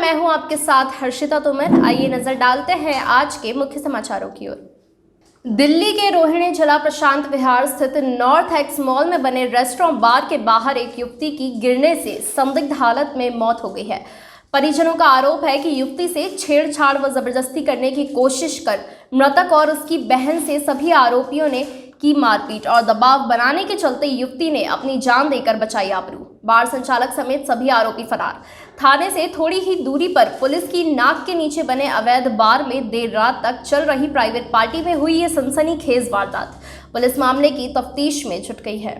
मैं हूं आपके साथ हर्षिता तोमर। आइए नजर डालते हैं आज के मुख्य समाचारों की ओर। दिल्ली के रोहिणी जिला प्रशांत विहार स्थित नॉर्थ एक्स मॉल में बने रेस्टोरेंट बार के बाहर एक युवती की गिरने से संदिग्ध हालत में मौत हो गई है। परिजनों का आरोप है कि युवती से छेड़छाड़ व जबरदस्ती करने की कोशिश कर मृतक और उसकी बहन से सभी आरोपियों ने की मारपीट और दबाव बनाने के चलते युवती ने अपनी जान देकर बचाई आबरू। बार संचालक समेत सभी आरोपी फरार। थाने से थोड़ी ही दूरी पर पुलिस की नाक के नीचे बने अवैध बार में देर रात तक चल रही प्राइवेट पार्टी में हुई ये सनसनीखेज वारदात। पुलिस मामले की तफ्तीश में जुट गई है।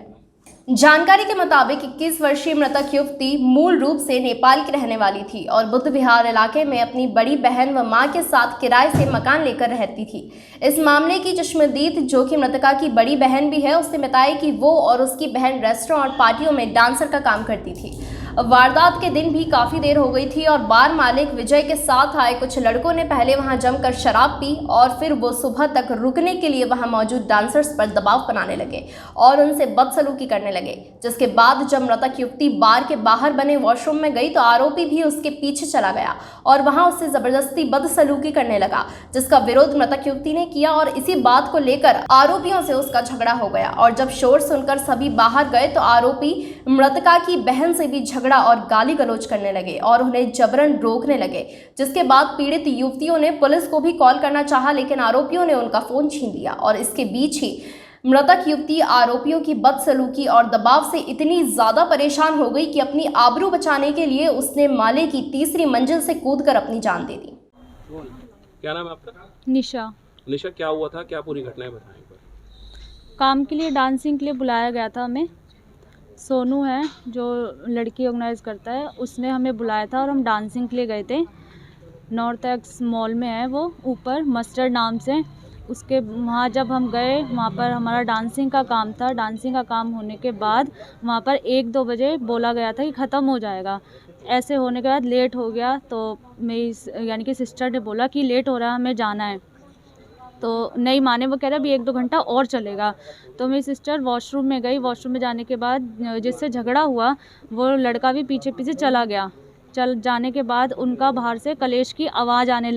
जानकारी के मुताबिक 21 वर्षीय मृतक युवती मूल रूप से नेपाल की रहने वाली थी और बुद्ध विहार इलाके में अपनी बड़ी बहन व मां के साथ किराए से मकान लेकर रहती थी। इस मामले की चश्मदीद, जो कि मृतका की बड़ी बहन भी है, उसने बताया कि वो और उसकी बहन रेस्टोरेंट और पार्टियों में डांसर का काम करती थी। वारदात के दिन भी काफी देर हो गई थी और बार मालिक विजय के साथ आए कुछ लड़कों ने पहले वहां जमकर शराब पी और फिर वो सुबह तक रुकने के लिए वहां मौजूद डांसर्स पर दबाव बनाने लगे और उनसे बदसलूकी करने लगे। जिसके बाद जब मृतक युवती बार के बाहर बने वॉशरूम में गई तो आरोपी भी उसके पीछे चला गया और वहां उससे जबरदस्ती बदसलूकी करने लगा, जिसका विरोध मृतक युवती ने किया और इसी बात को लेकर आरोपियों से उसका झगड़ा हो गया। और जब शोर सुनकर सभी बाहर गए तो आरोपी मृतका की बहन से भी झगड़ा और गाली गलौज करने लगे और उन्हें जबरन रोकने लगे। जिसके बाद पीड़ित युवतियों ने पुलिस को भी कॉल करना चाहा, लेकिन आरोपियों ने उनका फोन छीन लिया और इसके बीच ही मृतक युवती आरोपियों की बदसलूकी और दबाव से इतनी ज्यादा परेशान हो गई कि अपनी आबरू बचाने के लिए उसने माले की तीसरी मंजिल से कूदकर अपनी जान दे दी। क्या नाम है आपका? निशा। निशा, क्या हुआ था? क्या पूरी घटनाएं बताएं। काम के लिए, डांसिंग के लिए बुलाया गया था हमें। सोनू है जो लड़की ऑर्गेनाइज करता है, उसने हमें बुलाया था और हम डांसिंग के लिए गए थे। नॉर्थ एक्स मॉल में है वो, ऊपर मस्टर्ड नाम से। उसके वहाँ जब हम गए, वहाँ पर हमारा डांसिंग का काम था। डांसिंग का काम होने के बाद वहाँ पर 1-2 बजे बोला गया था कि ख़त्म हो जाएगा। ऐसे होने के बाद लेट हो गया तो मेरी यानी कि सिस्टर ने बोला कि लेट हो रहा है, हमें जाना है। तो नहीं माने, वो कह रहा अभी 1-2 घंटा और चलेगा। तो मेरी सिस्टर वॉशरूम में गई। वॉशरूम में जाने के बाद जिससे झगड़ा हुआ वो लड़का भी पीछे पीछे चला गया। चल जाने के बाद उनका बाहर से कलेश की आवाज़ आने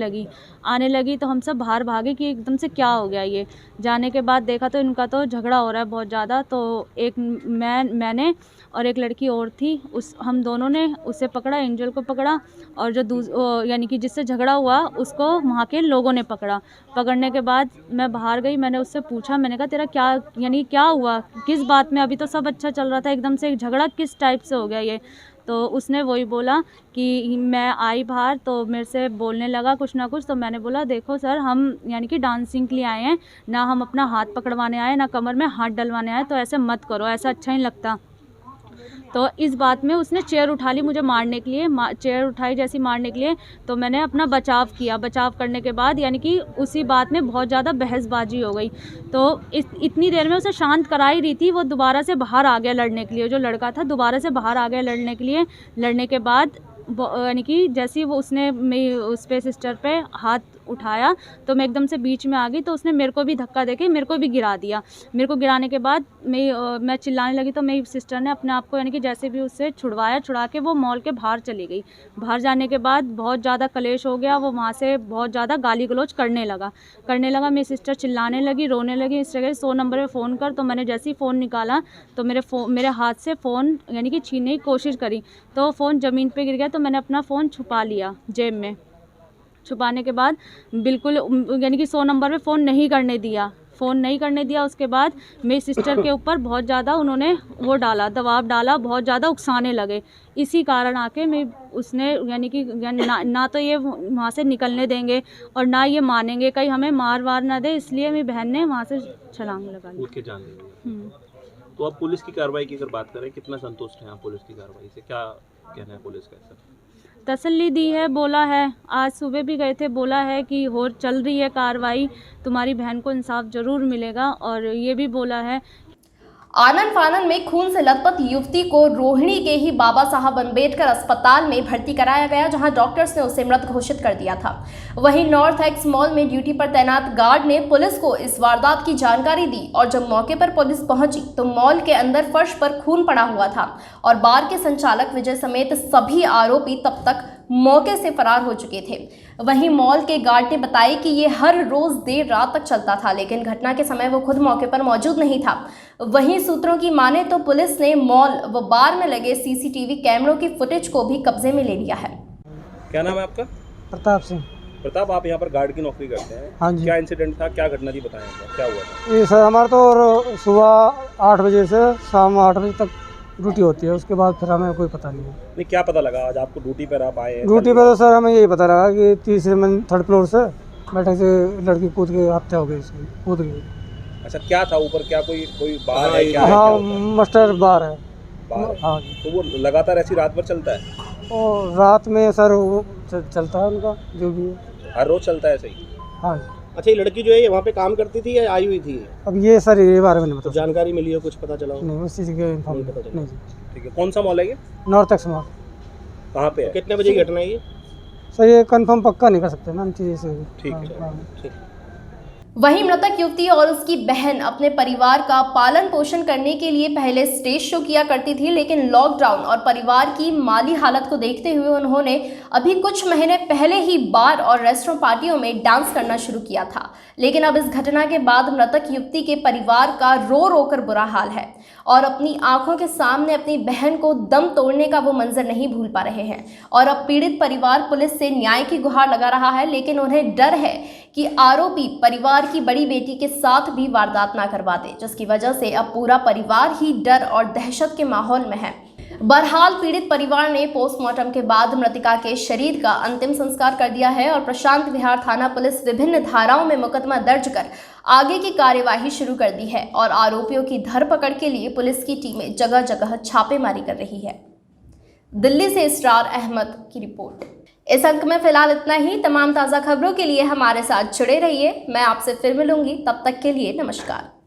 लगी तो हम सब बाहर भागे कि एकदम से क्या हो गया ये। जाने के बाद देखा तो इनका तो झगड़ा हो रहा है बहुत ज़्यादा। तो एक मैंने और एक लड़की और थी, हम दोनों ने उसे पकड़ा, एंजल को पकड़ा, और जो यानी कि जिससे झगड़ा हुआ उसको वहाँ के लोगों ने पकड़ा। पकड़ने के बाद मैं बाहर गई, मैंने उससे पूछा, मैंने कहा तेरा क्या यानी क्या हुआ, किस बात में? अभी तो सब अच्छा चल रहा था, एकदम से झगड़ा किस टाइप से हो गया ये? तो उसने वही बोला कि मैं आई बाहर तो मेरे से बोलने लगा कुछ ना कुछ। तो मैंने बोला देखो सर, हम यानी कि डांसिंग के लिए आए हैं, ना हम अपना हाथ पकड़वाने आए, ना कमर में हाथ डलवाने आए, तो ऐसे मत करो, ऐसा अच्छा नहीं लगता। तो इस बात में उसने चेयर उठा ली मुझे मारने के लिए। चेयर उठाई जैसी मारने के लिए तो मैंने अपना बचाव किया। बचाव करने के बाद यानी कि उसी बात में बहुत ज़्यादा बहसबाजी हो गई। तो इतनी देर में उसे शांत करा ही रही थी, वो दोबारा से बाहर आ गया लड़ने के लिए। जो लड़का था दोबारा से बाहर आ गया लड़ने के लिए। लड़ने के बाद यानी कि जैसे ही वो उसने मेरी उस पे सिस्टर पे हाथ उठाया तो मैं एकदम से बीच में आ गई। तो उसने मेरे को भी धक्का देके मेरे को भी गिरा दिया। मेरे को गिराने के बाद मैं चिल्लाने लगी तो मेरी सिस्टर ने अपने आप को यानी कि जैसे भी उससे छुड़ा के वो मॉल के बाहर चली गई। बाहर जाने के बाद बहुत ज़्यादा कलेश हो गया। वो वहाँ से बहुत ज़्यादा गाली गलौज करने लगा। मेरी सिस्टर चिल्लाने लगी, रोने लगी, इस जगह 100 नंबर पर फ़ोन कर। तो मैंने जैसे ही फ़ोन निकाला तो मेरे हाथ से फ़ोन यानी कि छीनने की कोशिश करी तो फ़ोन ज़मीन पर गिर गया। तो मैंने अपना फ़ोन छुपा लिया जेब में। छुपाने के बाद बिल्कुल यानी कि 100 नंबर पे फ़ोन नहीं करने दिया। उसके बाद मेरी सिस्टर के ऊपर बहुत ज़्यादा उन्होंने वो डाला, दबाव डाला, बहुत ज़्यादा उकसाने लगे। इसी कारण आके उसने यानी कि ना तो ये वहाँ से निकलने देंगे और ना ये मानेंगे कहीं हमें मार वार ना दे, इसलिए मेरी बहन ने वहाँ से छलांग लगा ली। तो अब पुलिस की कार्रवाई की अगर बात करें, कितना संतुष्ट हैं आप पुलिस की कार्रवाई से? क्या कहना है पुलिस का? तसल्ली दी है, बोला है, आज सुबह भी गए थे, बोला है कि और चल रही है कार्रवाई, तुम्हारी बहन को इंसाफ ज़रूर मिलेगा। और ये भी बोला है। आनन फानन में खून से लथपथ युवती को रोहिणी के ही बाबा साहब अम्बेडकर अस्पताल में भर्ती कराया गया, जहां डॉक्टर्स ने उसे मृत घोषित कर दिया था। वहीं नॉर्थ एक्स मॉल में ड्यूटी पर तैनात गार्ड ने पुलिस को इस वारदात की जानकारी दी और जब मौके पर पुलिस पहुंची तो मॉल के अंदर फर्श पर खून पड़ा हुआ था और बार के संचालक विजय समेत सभी आरोपी तब तक मौके से फरार हो चुके थे। वहीं मॉल के गार्ड ने बताया कि ये हर रोज देर रात तक चलता था, लेकिन घटना के समय वो खुद मौके पर मौजूद नहीं था। वहीं सूत्रों की माने तो पुलिस ने मॉल व बार में लगे सीसीटीवी कैमरों की फुटेज को भी कब्जे में ले लिया है। क्या नाम है आपका? प्रताप सिंह। प्रताप, आप यहाँ पर गार्ड की नौकरी करते हैं। हाँ जी। क्या इंसिडेंट था, क्या घटना थी, बताएं एक बार, क्या हुआ था? ये सर हमारा तो सुबह 8 बजे से शाम 8 बजे तक ड्यूटी होती है, उसके बाद फिर हमें कोई पता नहीं है। नहीं, क्या पता लगा आज आपको ड्यूटी पर आप आए हैं? ड्यूटी पर तो सर हमें यही पता लगा कि तीसरे में 3rd फ्लोर से बैठक से लड़की कूद के हत्या हो गई, इसकी कूद गई। अच्छा, क्या था ऊपर? क्या कोई बार है? क्या है, हाँ, क्या होता है? मास्टर बार है। बार है। हाँ, तो वो लगातार ऐसी रात भर चलता है? और रात में सर वो चलता है उनका जो भी है। हर रोज चलता है? सही। हाँ। अच्छा, ये लड़की जो है वहाँ पे काम करती थी या आई हुई थी? अब ये सर ये बारे में नहीं तो पता। जानकारी मिली हो, कुछ पता चला हो? नहीं, उस चीज़ के इन्फॉर्म नहीं पता चला। नहीं जी। ठीक है, कौन सा मॉल है ये? North x mall. कहाँ पे है? कितने बजे की घटना है ये? सर ये कंफर्म पक्का नहीं कर सकते ना हम चीज़ से। ठीक है। हाँ। ठीक। वहीं मृतक युवती और उसकी बहन अपने परिवार का पालन पोषण करने के लिए पहले स्टेज शो किया करती थी, लेकिन लॉकडाउन और परिवार की माली हालत को देखते हुए उन्होंने अभी कुछ महीने पहले ही बार और रेस्टोरेंट पार्टियों में डांस करना शुरू किया था। लेकिन अब इस घटना के बाद मृतक युवती के परिवार का रो रो कर बुरा हाल है और अपनी आंखों के सामने अपनी बहन को दम तोड़ने का वो मंजर नहीं भूल पा रहे हैं। और अब पीड़ित परिवार पुलिस से न्याय की गुहार लगा रहा है, लेकिन उन्हें डर है कि आरोपी परिवार की बड़ी बेटी के साथ भी वारदात ना करवा दे, जिसकी वजह से अब पूरा परिवार ही डर और दहशत के माहौल में है। बहरहाल पीड़ित परिवार ने पोस्टमार्टम के बाद मृतका के शरीर का अंतिम संस्कार कर दिया है और प्रशांत विहार थाना पुलिस विभिन्न धाराओं में मुकदमा दर्ज कर आगे की कार्यवाही शुरू कर दी है और आरोपियों की धरपकड़ के लिए पुलिस की टीमें जगह जगह छापेमारी कर रही है। दिल्ली से इसरार अहमद की रिपोर्ट। इस अंक में फिलहाल इतना ही। तमाम ताज़ा खबरों के लिए हमारे साथ जुड़े रहिए। मैं आपसे फिर मिलूंगी, तब तक के लिए नमस्कार।